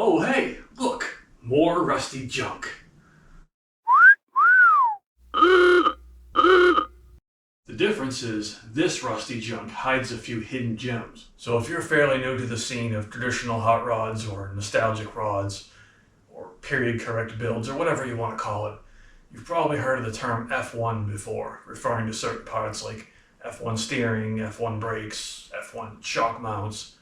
Oh hey, look, more rusty junk. The difference is this rusty junk hides a few hidden gems. So if you're fairly new to the scene of traditional hot rods or nostalgic rods or period correct builds or whatever you want to call it, you've probably heard of the term F1 before, referring to certain parts like F1 steering, F1 brakes, F1 shock mounts.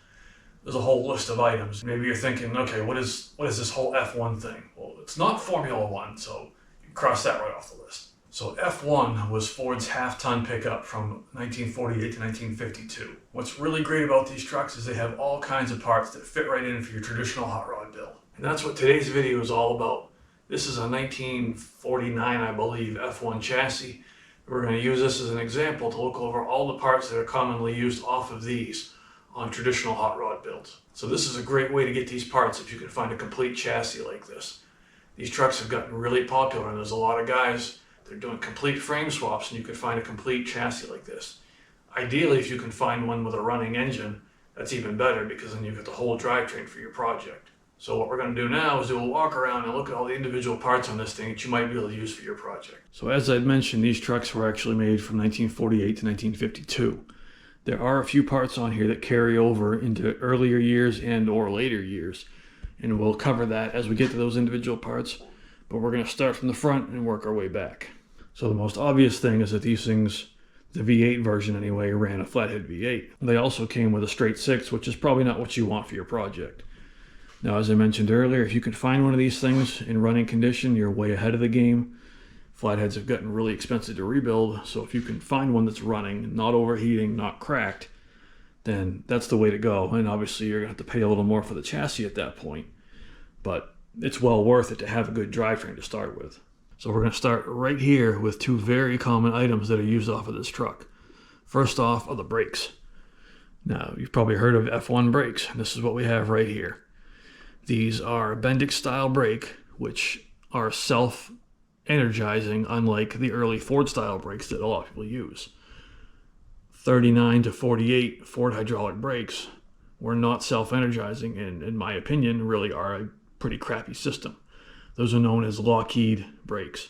There's a whole list of items. Maybe you're thinking, okay, what is this whole F1 thing? Well, it's not Formula One, so you cross that right off the list. So F1 was Ford's half-ton pickup from 1948 to 1952. What's really great about these trucks is they have all kinds of parts that fit right in for your traditional hot rod build. And that's what today's video is all about. This is a 1949, I believe, F1 chassis. We're going to use this as an example to look over all the parts that are commonly used off of these on traditional hot rod builds. So this is a great way to get these parts if you can find a complete chassis like this. These trucks have gotten really popular and there's a lot of guys that are doing complete frame swaps, and you can find a complete chassis like this. Ideally, if you can find one with a running engine, that's even better because then you've got the whole drivetrain for your project. So what we're going to do now is do a walk around and look at all the individual parts on this thing that you might be able to use for your project. So as I'd mentioned, these trucks were actually made from 1948 to 1952. There are a few parts on here that carry over into earlier years and or later years, and we'll cover that as we get to those individual parts, but we're going to start from the front and work our way back. So the most obvious thing is that these things, the V8 version anyway, ran a flathead V8. They also came with a straight 6, which is probably not what you want for your project. Now, as I mentioned earlier, if you can find one of these things in running condition, you're way ahead of the game. Flatheads have gotten really expensive to rebuild, so if you can find one that's running, not overheating, not cracked, then that's the way to go. And obviously you're going to have to pay a little more for the chassis at that point, but it's well worth it to have a good drivetrain to start with. So we're going to start right here with two very common items that are used off of this truck. First off are the brakes. Now, you've probably heard of F1 brakes. This is what we have right here. These are a Bendix style brake, which are self-energizing, unlike the early Ford style brakes that a lot of people use. 39 to 48 Ford hydraulic brakes were not self-energizing and, in my opinion, really are a pretty crappy system. Those are known as Lockheed brakes.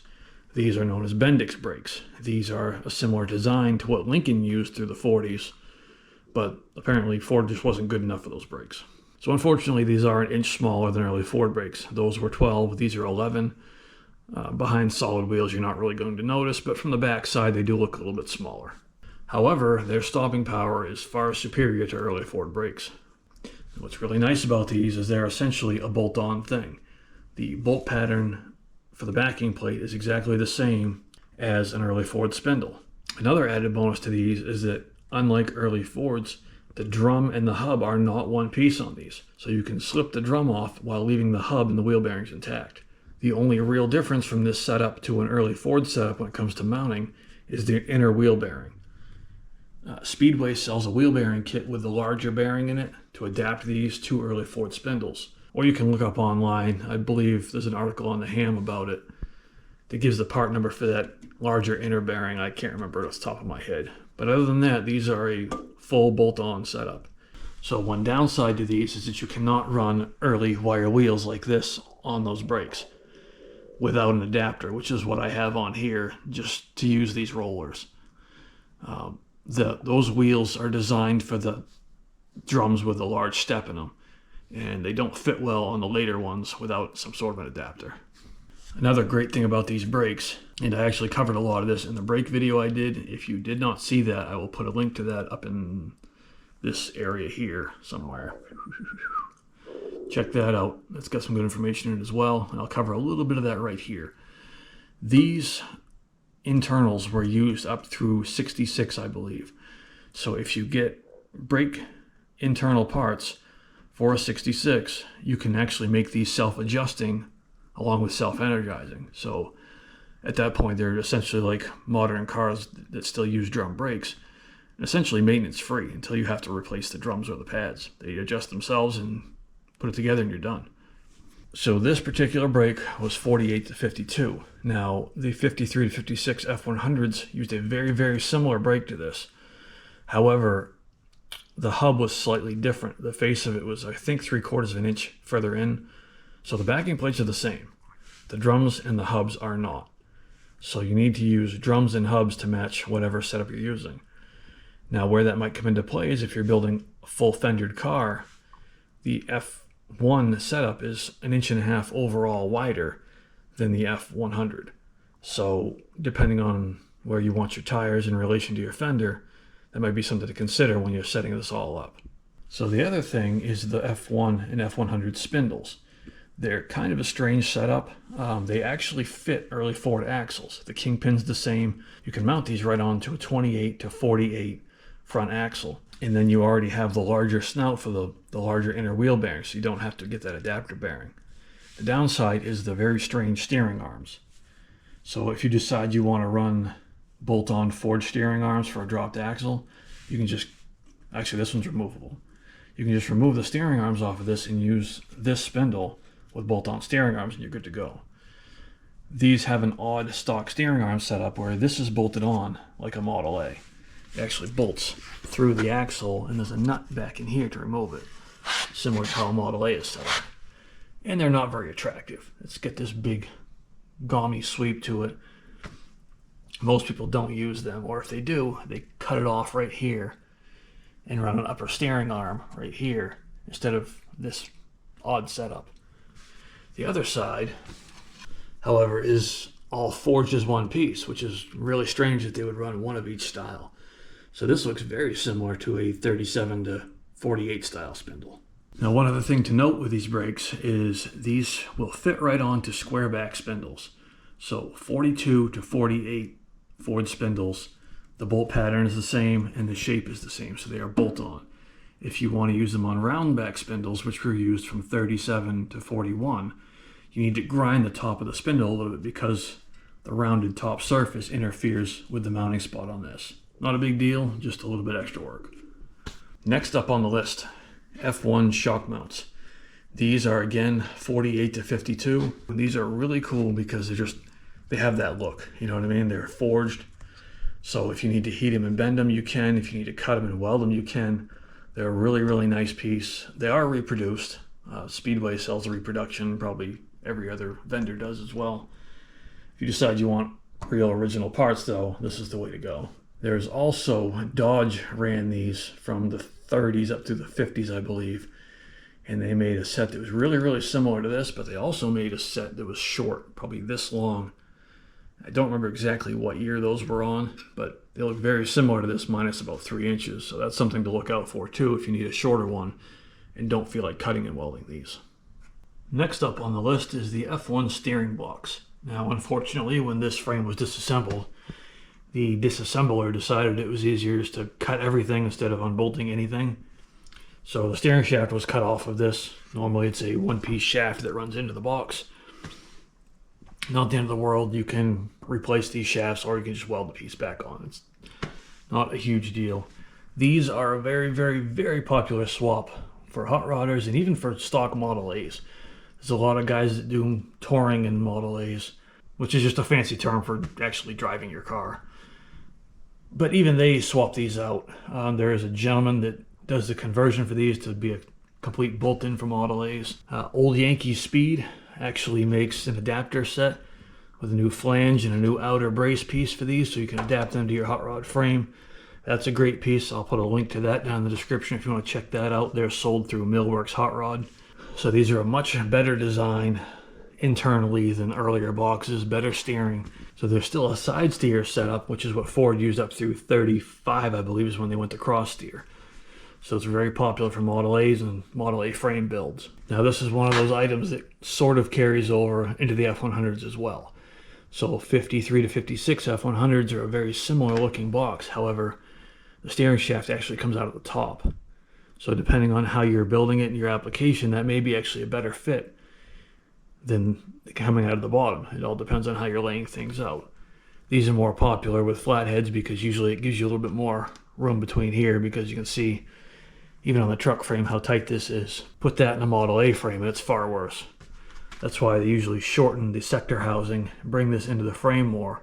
These are known as Bendix brakes. These are a similar design to what Lincoln used through the 40s, but apparently Ford just wasn't good enough for those brakes. So unfortunately, these are an inch smaller than early Ford brakes. Those were 12, these are 11. Behind solid wheels, you're not really going to notice, but from the back side, they do look a little bit smaller. However, their stopping power is far superior to early Ford brakes. And what's really nice about these is they're essentially a bolt-on thing. The bolt pattern for the backing plate is exactly the same as an early Ford spindle. Another added bonus to these is that, unlike early Fords, the drum and the hub are not one piece on these, so you can slip the drum off while leaving the hub and the wheel bearings intact. The only real difference from this setup to an early Ford setup when it comes to mounting is the inner wheel bearing. Speedway sells a wheel bearing kit with the larger bearing in it to adapt these to early Ford spindles. Or you can look up online, I believe there's an article on the Ham about it that gives the part number for that larger inner bearing. I can't remember it off the top of my head. But other than that, these are a full bolt-on setup. So one downside to these is that you cannot run early wire wheels like this on those brakes without an adapter, which is what I have on here just to use these rollers. Those wheels are designed for the drums with a large step in them, and they don't fit well on the later ones without some sort of an adapter. Another great thing about these brakes, and I actually covered a lot of this in the brake video I did. If you did not see that, I will put a link to that up in this area here somewhere. Check that out. That's got some good information in it as well, and I'll cover a little bit of that right here. These internals were used up through 66, I believe. So if you get brake internal parts for a 66, you can actually make these self-adjusting along with self-energizing. So at that point, they're essentially like modern cars that still use drum brakes, and essentially maintenance-free until you have to replace the drums or the pads. They adjust themselves and put it together and you're done. So this particular brake was 48 to 52. Now, the 53 to 56 F100s used a very, very similar brake to this. However, the hub was slightly different. The face of it was, I think, 3/4 of an inch further in. So the backing plates are the same. The drums and the hubs are not. So you need to use drums and hubs to match whatever setup you're using. Now, where that might come into play is if you're building a full fendered car, the F1 setup is 1.5 inches overall wider than the F100. So depending on where you want your tires in relation to your fender, that might be something to consider when you're setting this all up. So the other thing is the F1 and F100 spindles. They're kind of a strange setup. They actually fit early Ford axles. The kingpin's the same. You can mount these right onto a 28 to 48 front axle. And then you already have the larger snout for the larger inner wheel bearing, so you don't have to get that adapter bearing. The downside is the very strange steering arms. So if you decide you want to run bolt-on forged steering arms for a dropped axle, you can just, actually this one's removable. You can just remove the steering arms off of this and use this spindle with bolt-on steering arms and you're good to go. These have an odd stock steering arm setup where this is bolted on like a Model A. It actually bolts through the axle and there's a nut back in here to remove it, similar to how a Model A is set up. And they're not very attractive. It's got this big gaumy sweep to it. Most people don't use them, or if they do, they cut it off right here and run an upper steering arm right here instead of this odd setup. The other side, however, is all forged as one piece, which is really strange that they would run one of each style. So this looks very similar to a 37 to 48 style spindle. Now, one other thing to note with these brakes is these will fit right onto square back spindles. So 42 to 48 Ford spindles, the bolt pattern is the same and the shape is the same, so they are bolt-on. If you want to use them on round back spindles, which were used from 37 to 41, you need to grind the top of the spindle a little bit because the rounded top surface interferes with the mounting spot on this. Not a big deal, just a little bit extra work. Next up on the list, F1 shock mounts. These are again 48 to 52. These are really cool because they have that look, you know what I mean? They're forged. So if you need to heat them and bend them, you can. If you need to cut them and weld them, you can. They're a really, really nice piece. They are reproduced. Speedway sells a reproduction, probably every other vendor does as well. If you decide you want real original parts though, this is the way to go. There's also, Dodge ran these from the 30s up through the 50s, I believe. And they made a set that was really, really similar to this, but they also made a set that was short, probably this long. I don't remember exactly what year those were on, but they look very similar to this minus about 3 inches. So that's something to look out for too if you need a shorter one and don't feel like cutting and welding these. Next up on the list is the F1 steering box. Now, unfortunately, when this frame was disassembled, the disassembler decided it was easier just to cut everything instead of unbolting anything. So the steering shaft was cut off of this. Normally it's a one-piece shaft that runs into the box. Not the end of the world. You can replace these shafts or you can just weld the piece back on. It's not a huge deal. These are a very, very, very popular swap for hot rodders and even for stock Model A's. There's a lot of guys that do touring in Model A's, which is just a fancy term for actually driving your car. But even they swap these out. There is a gentleman that does the conversion for these to be a complete bolt-in for Model A's. Old Yankee Speed actually makes an adapter set with a new flange and a new outer brace piece for these, so you can adapt them to your hot rod frame. That's a great piece. I'll put a link to that down in the description if you want to check that out. They're sold through Millworks Hot Rod. So these are a much better design internally than earlier boxes, better steering. So there's still a side steer setup, which is what Ford used up through 35, I believe, is when they went to cross steer. So it's very popular for Model A's and Model A frame builds. Now this is one of those items that sort of carries over into the F100s as well. So 53 to 56 F100s are a very similar looking box. However, the steering shaft actually comes out at the top. So depending on how you're building it in your application, that may be actually a better fit than coming out of the bottom. It all depends on how you're laying things out. These are more popular with flatheads because usually it gives you a little bit more room between here because you can see even on the truck frame how tight this is. Put that in a Model A frame and it's far worse. That's why they usually shorten the sector housing, bring this into the frame more.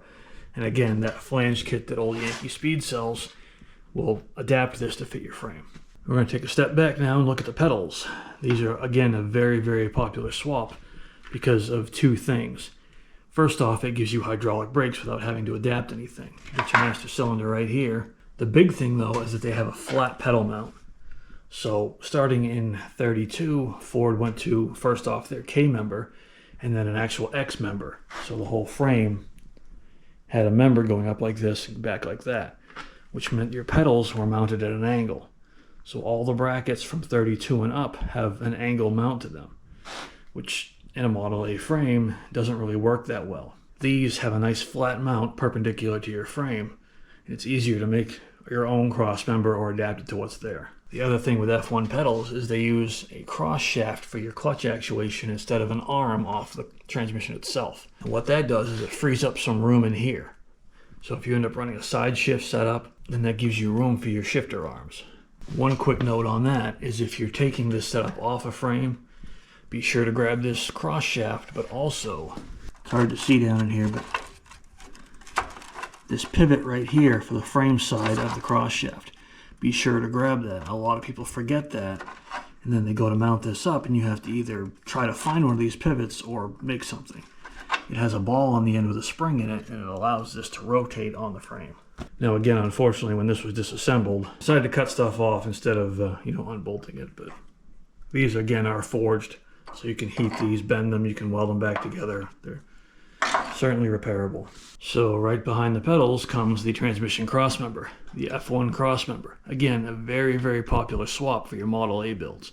And again, that flange kit that Old Yankee Speed sells will adapt this to fit your frame. We're going to take a step back now and look at the pedals. These are, again, a very, very popular swap because of two things. First off, it gives you hydraulic brakes without having to adapt anything. You get your master cylinder right here. The big thing, though, is that they have a flat pedal mount. So starting in 32, Ford went to, first off, their K member and then an actual X member. So the whole frame had a member going up like this and back like that, which meant your pedals were mounted at an angle. So all the brackets from 32 and up have an angle mount to them, which in a Model A frame doesn't really work that well. These have a nice flat mount perpendicular to your frame. It's easier to make your own cross member or adapt it to what's there. The other thing with F1 pedals is they use a cross shaft for your clutch actuation instead of an arm off the transmission itself. And what that does is it frees up some room in here. So if you end up running a side shift setup, then that gives you room for your shifter arms. One quick note on that is if you're taking this setup off a frame, be sure to grab this cross shaft, but also, it's hard to see down in here, but this pivot right here for the frame side of the cross shaft. Be sure to grab that. A lot of people forget that, and then they go to mount this up, and you have to either try to find one of these pivots or make something. It has a ball on the end with a spring in it, and it allows this to rotate on the frame. Now again, unfortunately, when this was disassembled, I decided to cut stuff off instead of unbolting it. But these again are forged, so you can heat these, bend them, you can weld them back together. They're certainly repairable. So right behind the pedals comes the transmission crossmember, the F1 crossmember. Again, a very, very popular swap for your Model A builds.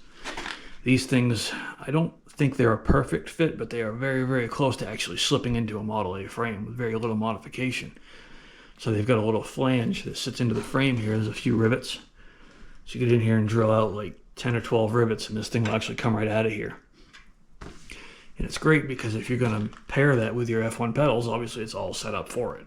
These things, I don't think they're a perfect fit, but they are very, very close to actually slipping into a Model A frame with very little modification. So they've got a little flange that sits into the frame here. There's a few rivets. So you get in here and drill out like 10 or 12 rivets, and this thing will actually come right out of here. And it's great because if you're going to pair that with your F1 pedals, obviously it's all set up for it.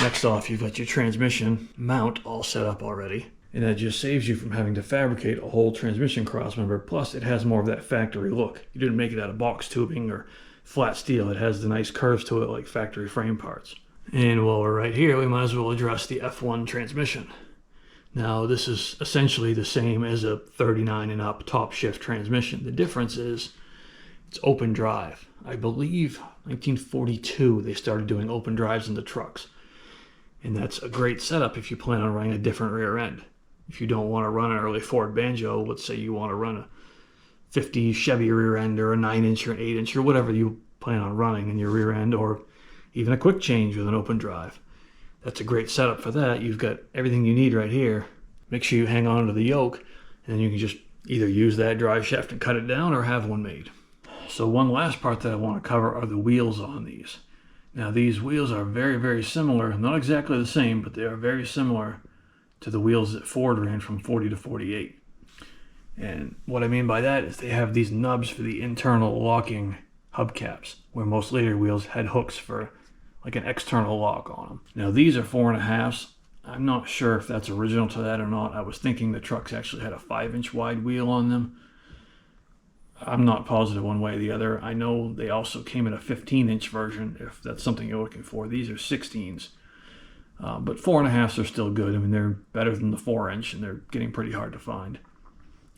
Next off, you've got your transmission mount all set up already. And that just saves you from having to fabricate a whole transmission crossmember. Plus, it has more of that factory look. You didn't make it out of box tubing or flat steel. It has the nice curves to it like factory frame parts. And while we're right here, we might as well address the F1 transmission. Now, this is essentially the same as a 39 and up top shift transmission. The difference is it's open drive. I believe 1942 they started doing open drives in the trucks. And that's a great setup if you plan on running a different rear end. If you don't want to run an early Ford Banjo, let's say you want to run a 50 Chevy rear end or a 9-inch or an 8-inch or whatever you plan on running in your rear end, or even a quick change with an open drive. That's a great setup for that. You've got everything you need right here. Make sure you hang on to the yoke, and then you can just either use that drive shaft and cut it down or have one made. So one last part that I want to cover are the wheels on these. Now these wheels are very, very similar, not exactly the same, but they are very similar to the wheels that Ford ran from 40 to 48. And what I mean by that is they have these nubs for the internal locking hubcaps, where most later wheels had hooks for like an external lock on them. Now these are 4.5s. I'm not sure if that's original to that or not. I was thinking the trucks actually had a 5-inch wide wheel on them. I'm not positive one way or the other. I know they also came in a 15-inch version if that's something you're looking for. These are 16s. But 4.5s are still good. I mean, they're better than the 4-inch, and they're getting pretty hard to find.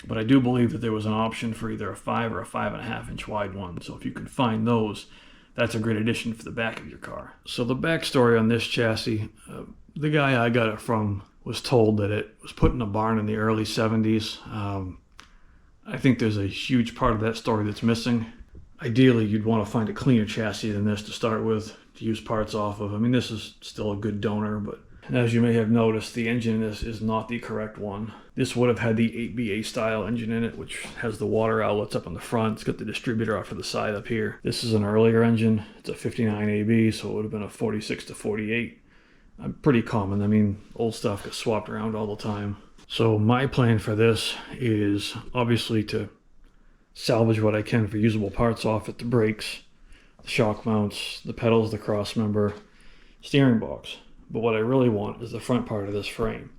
But I do believe that there was an option for either a 5 or a 5.5-inch wide one. So if you can find those, that's a great addition for the back of your car. So the backstory on this chassis, the guy I got it from was told that it was put in a barn in the early 70s. I think there's a huge part of that story that's missing. Ideally, you'd want to find a cleaner chassis than this to start with, to use parts off of. I mean, this is still a good donor, but as you may have noticed, the engine in this is not the correct one. This would have had the 8BA style engine in it, which has the water outlets up on the front. It's got the distributor off to the side up here. This is an earlier engine. It's a 59 AB, so it would have been a 46 to 48. Pretty common. I mean, old stuff gets swapped around all the time. So my plan for this is obviously to salvage what I can for usable parts off it: the brakes, the shock mounts, the pedals, the cross member, steering box. But what I really want is the front part of this frame.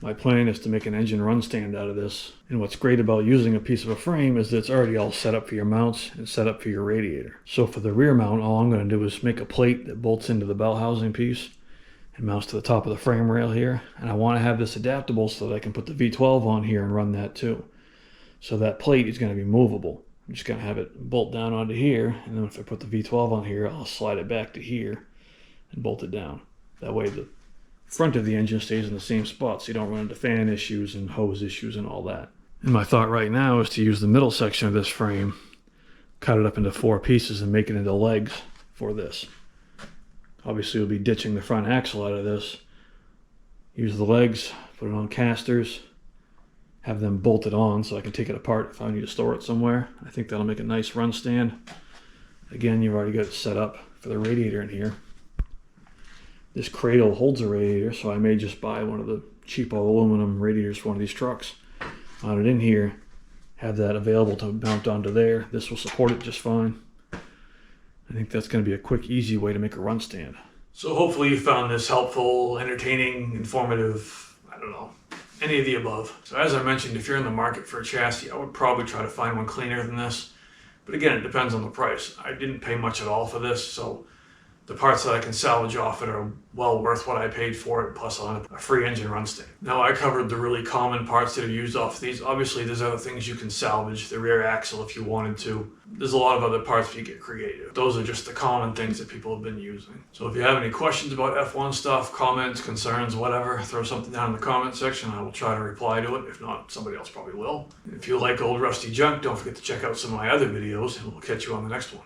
My plan is to make an engine run stand out of this. And what's great about using a piece of a frame is that it's already all set up for your mounts and set up for your radiator. So for the rear mount, all I'm going to do is make a plate that bolts into the bell housing piece. It mounts to the top of the frame rail here, and I want to have this adaptable so that I can put the V12 on here and run that too. So that plate is going to be movable. I'm just going to have it bolt down onto here, and then if I put the V12 on here, I'll slide it back to here and bolt it down. That way the front of the engine stays in the same spot so you don't run into fan issues and hose issues and all that. And my thought right now is to use the middle section of this frame, cut it up into 4 pieces and make it into legs for this. Obviously we'll be ditching the front axle out of this. Use the legs, put it on casters, have them bolted on so I can take it apart if I need to store it somewhere. I think that'll make a nice run stand. Again, you've already got it set up for the radiator in here. This cradle holds a radiator, so I may just buy one of the cheapo aluminum radiators for one of these trucks. Mount it in here, have that available to mount onto there. This will support it just fine. I think that's going to be a quick, easy way to make a run stand. So hopefully you found this helpful, entertaining, informative, I don't know, any of the above. So as I mentioned, if you're in the market for a chassis, I would probably try to find one cleaner than this. But again, it depends on the price. I didn't pay much at all for this, so the parts that I can salvage off it are well worth what I paid for it, plus on a free engine run stand. Now I covered the really common parts that are used off these. Obviously there's other things you can salvage, the rear axle if you wanted to. There's a lot of other parts if you get creative. Those are just the common things that people have been using. So if you have any questions about F1 stuff, comments, concerns, whatever, throw something down in the comment section. I will try to reply to it. If not, somebody else probably will. And if you like old rusty junk, don't forget to check out some of my other videos, and we'll catch you on the next one.